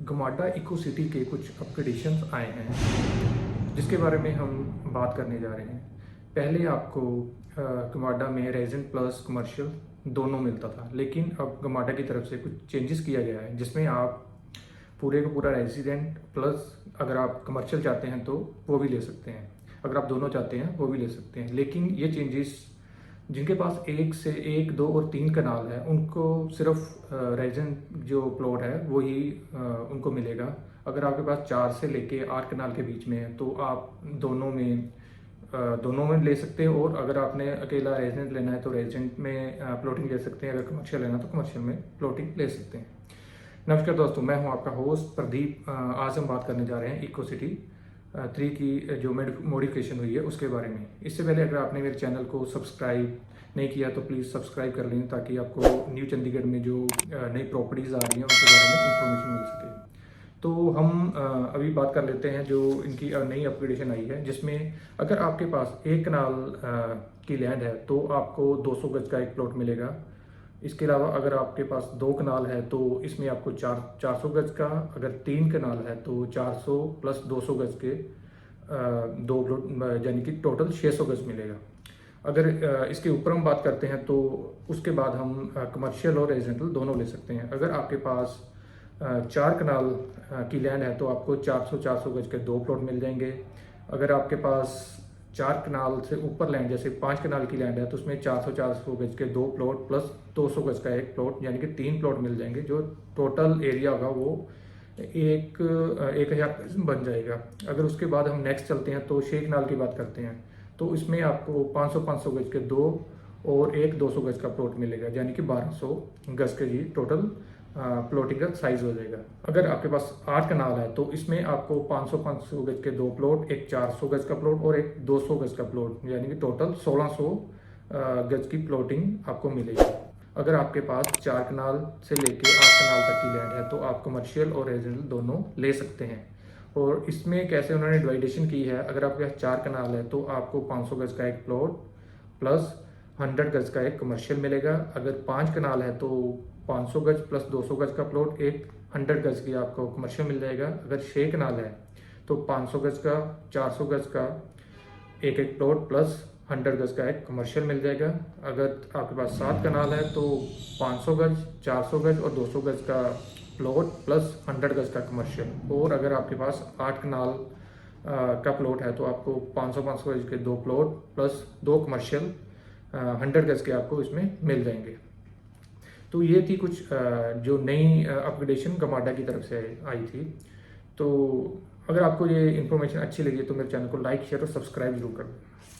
GMADA eco city के कुछ upgradations आए हैं जिसके बारे में हम बात करने जा रहे हैं। पहले आपको गमाडा में रेजिडेंट प्लस कमर्शियल दोनों मिलता था, लेकिन अब गमाडा की तरफ से कुछ चेंजेस किया गया है जिसमें आप पूरे का पूरा रेजिडेंट प्लस अगर आप कमर्शियल चाहते हैं तो वो भी ले सकते हैं, अगर आप दोनों चाहते हैं वो भी ले सकते हैं। लेकिन ये चेंजेस जिनके पास एक से एक, दो और तीन कनाल है उनको सिर्फ रेजिडेंट जो प्लॉट है वही उनको मिलेगा। अगर आपके पास 4 से लेके 8 कनाल के बीच में है तो आप दोनों में ले सकते हो, और अगर आपने अकेला रेजिडेंट लेना है तो रेजिडेंट में प्लॉटिंग ले सकते हैं, अगर कमर्शियल लेना है तो कमर्शियल में प्लॉटिंग ले सकते हैं। नमस्कार दोस्तों, मैं हूं आपका होस्ट प्रदीप। आज हम बात करने जा रहे हैं इको सिटी 3 की जो मॉडिफिकेशन हुई है उसके बारे में। इससे पहले अगर आपने मेरे चैनल को सब्सक्राइब नहीं किया तो प्लीज़ सब्सक्राइब कर लें ताकि आपको न्यू चंडीगढ़ में जो नई प्रॉपर्टीज़ आ रही हैं उसके बारे में इंफॉर्मेशन मिल सके। तो हम अभी बात कर लेते हैं जो इनकी नई अपग्रेडेशन आई है, जिसमें अगर आपके पास एक कनाल की लैंड है तो आपको 200 गज का एक प्लॉट मिलेगा। इसके अलावा अगर आपके पास 2 कनाल है तो इसमें आपको 400 गज का, अगर 3 कनाल है तो 400 प्लस 200 गज के दो प्लॉट यानी कि टोटल 600 गज मिलेगा। अगर इसके ऊपर हम बात करते हैं तो उसके बाद हम कमर्शियल और रेजिडेंटल दोनों ले सकते हैं। अगर आपके पास 4 कनाल की लैंड है तो आपको 400 गज के 2 प्लॉट मिल जाएंगे। अगर आपके पास 4 कनाल से ऊपर लैंड जैसे 5 कनाल की लैंड है तो उसमें 400 गज के 2 प्लॉट प्लस 200 गज का एक प्लॉट यानी कि 3 प्लॉट मिल जाएंगे। जो टोटल एरिया होगा वो 1000 बन जाएगा। अगर उसके बाद हम नेक्स्ट चलते हैं तो 6 कनाल की बात करते हैं तो इसमें आपको 500 गज के 2 और एक 200 गज का प्लॉट मिलेगा, यानी कि 1200 गज के जी टोटल प्लॉटिंग का साइज हो जाएगा। अगर आपके पास 8 कनाल है तो इसमें आपको 500 गज के 2 प्लॉट, एक 400 गज का प्लॉट और एक 200 गज का प्लॉट, यानी कि टोटल 1600 गज की प्लॉटिंग आपको मिलेगी। अगर आपके पास 4 कनाल से लेके 8 कनाल तक की लैंड है तो आप कमर्शियल और रेजिडेंटल दोनों ले सकते हैं। और इसमें कैसे उन्होंने डिवाइडेशन की है, अगर आपके पास 4 कनाल है तो आपको 500 गज का एक प्लॉट प्लस 100 गज का एक कमर्शियल मिलेगा। अगर 5 कनाल है तो 500 गज प्लस 200 गज का प्लॉट, एक 100 गज की आपको कमर्शियल मिल जाएगा। अगर 6 कनाल है तो 500 गज का, 400 गज का एक प्लॉट प्लस 100 गज का एक कमर्शियल मिल जाएगा। अगर आपके पास 7 कनाल है तो 500 गज, 400 गज और 200 गज का प्लॉट प्लस 100 गज का कमर्शियल। और अगर आपके पास 8 कनाल का प्लॉट है तो आपको 500 गज के 2 प्लॉट प्लस 2 कमर्शियल 100 गज के आपको इसमें मिल जाएंगे। तो ये थी कुछ जो नई अपग्रेडेशन गमाडा की तरफ से आई थी। तो अगर आपको ये इन्फॉर्मेशन अच्छी लगी तो मेरे चैनल को लाइक, शेयर और सब्सक्राइब जरूर कर दें।